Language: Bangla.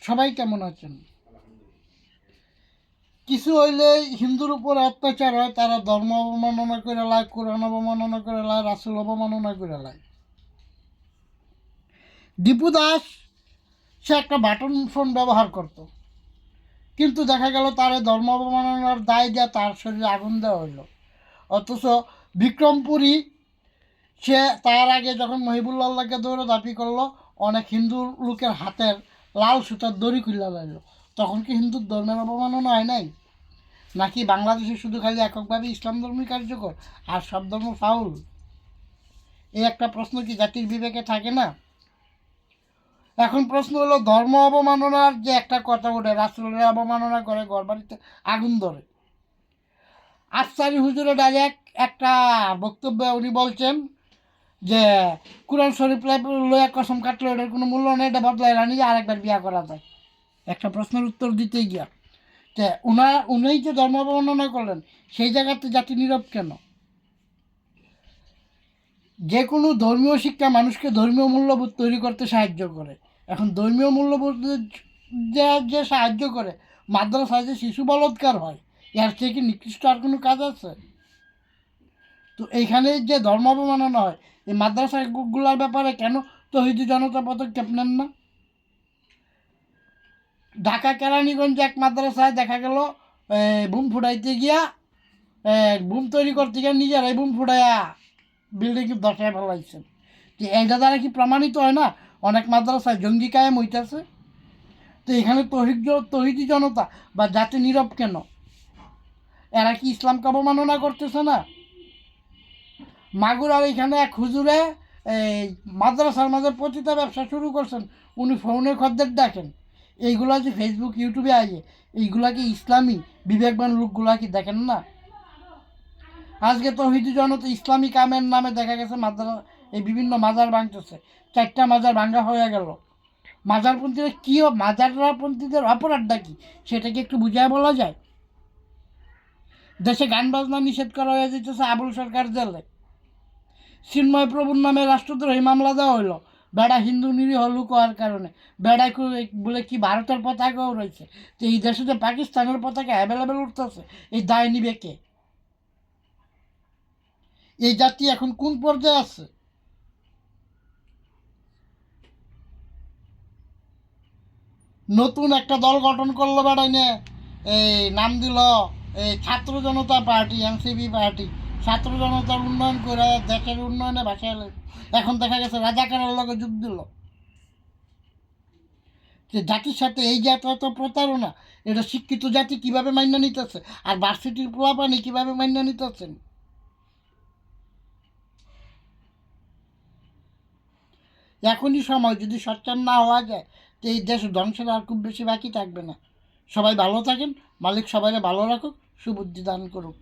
সবাই কেমন আছেন? কিছু হইলে হিন্দুর উপর অত্যাচার হয়, তারা ধর্ম অবমাননা করে লায়, কোরআন অবমাননা করে লায়, রাসূল অবমাননা করে লায়। দীপু দাস সে একটা বাটন ফোন ব্যবহার করত, কিন্তু দেখা গেল তার ধর্ম অবমাননার দায় দেওয়া তার শরীরে আগুন দেওয়া হইল। অথচ বিক্রমপুরী সে তার আগে যখন মহিবুল্লাহকে দৌড়াদাপি করলো, অনেক হিন্দু লোকের হাতের লাল সুতার দড়ি খুলে লাগলো। তখন কি হিন্দুর ধর্মের অবমাননা হয় নাই? নাকি বাংলাদেশে শুধু খালি এককভাবে ইসলাম ধর্মই কার্যকর আর সব ধর্ম ফাউল? এই একটা প্রশ্ন কি জাতির বিবেকে থাকে না? এখন প্রশ্ন হলো, ধর্ম অবমাননার যে একটা কথা ওঠে, রাসূলের অবমাননা করে ঘর বাড়িতে আগুন ধরে। আফসারি হুজুরে ডাইরেক্ট একটা বক্তব্যে উনি বলছেন যে কোরআন শরীফ লইয়া কসম কাটলো, এটার কোনো মূল্য নেই, এটা বদলাই রানি যে আরেকবার বিয়া করা যায়। একটা প্রশ্নের উত্তর দিতে গিয়া যে উনি যে ধর্ম অবমাননা করলেন, সেই জায়গাতে জাতি নীরব কেন? যে কোনো ধর্মীয় শিক্ষা মানুষকে ধর্মীয় মূল্যবোধ তৈরি করতে সাহায্য করে। এখন ধর্মীয় মূল্যবোধ যে সাহায্য করে, মাদ্রাসায় যে শিশু বলৎকার হয়, এর থেকে নিকৃষ্ট আর কোনো কাজ আছে? তো এইখানে যে ধর্ম অবমাননা হয়, এই মাদ্রাসাগুলোর ব্যাপারে কেন তৌহিদি জনতা পদক্ষেপ নেন না? ঢাকা কেরানীগঞ্জে এক মাদ্রাসায় দেখা গেল বুম ফুটাইতে গিয়া, বুম তৈরি করতে গিয়ে নিজেরাই বুম ফুটাইয়া বিল্ডিং ধসায় ফেলাইছেন। যে এইটা দ্বারা কি প্রমাণিত হয় না অনেক মাদ্রাসায় জঙ্গি কায়েম হইতেছে? তো এখানে তৌহিদি জনতা বা জাতি নীরব কেন? এরা কি ইসলামকে অবমাননা করতেছে না? মাগুরার এখানে এক হুজুরে এই মাদ্রাসার মাঝে পতিতা ব্যবসা শুরু করছেন। উনি ফোনে খদ্দের দেখেন। এইগুলা যে ফেসবুক ইউটিউবে আইয়ে, এইগুলা কি ইসলামী বিবেকবান লোকগুলা কি দেখেন না? আজকে তৌহিদি জনতা ইসলামী কামের নামে দেখা গেছে এই বিভিন্ন মাজার ভাঙতেছে। 4টা মাজার ভাঙ্গা হয়ে গেল। মাজারপন্থীরা কী, মাজারপন্থীদের অপরাধটা কী সেটা কি একটু বুঝায় বলা যায়? দেশে গান বাজনা নিষেধ করা হয়ে যেতেছে, আবুল সরকার জেলে। চিন্ময় প্রভুর নামে রাষ্ট্রদ্রোহী মামলা দেওয়া হইলো বেড়া হিন্দু নিরীহ লোক হওয়ার কারণে। বেড়ায় বলে কি ভারতের পতাকাও রয়েছে। তো এই দেশে যে পাকিস্তানের পতাকা অ্যাভেলেবেল উঠতেছে, এই দায় নিবে কে? এই জাতি এখন কোন পর্যায়ে আছে? নতুন একটা দল গঠন করলো বেড়াই নিয়ে, এই নাম দিল এই ছাত্র জনতা পার্টি, এনসিপি পার্টি। ছাত্র জনতার উন্নয়ন করে দেশের উন্নয়নে ভাষায় এখন দেখা গেছে রাজাকারের লগে যোগ দিল। যে জাতির সাথে এই যে এত প্রতারণা, এটা শিক্ষিত জাতি কিভাবে মান্য নিতেছে, আর ভার্সিটির পোলাপানি কিভাবে মান্য নিতেছেন? এখনই সময়, যদি সচ্চার না হওয়া যায় তো এই দেশ ধ্বংসের আর খুব বেশি বাকি থাকবে না। সবাই ভালো থাকেন, মালিক সবাই ভালো রাখুক, সুবুদ্ধি দান করুক।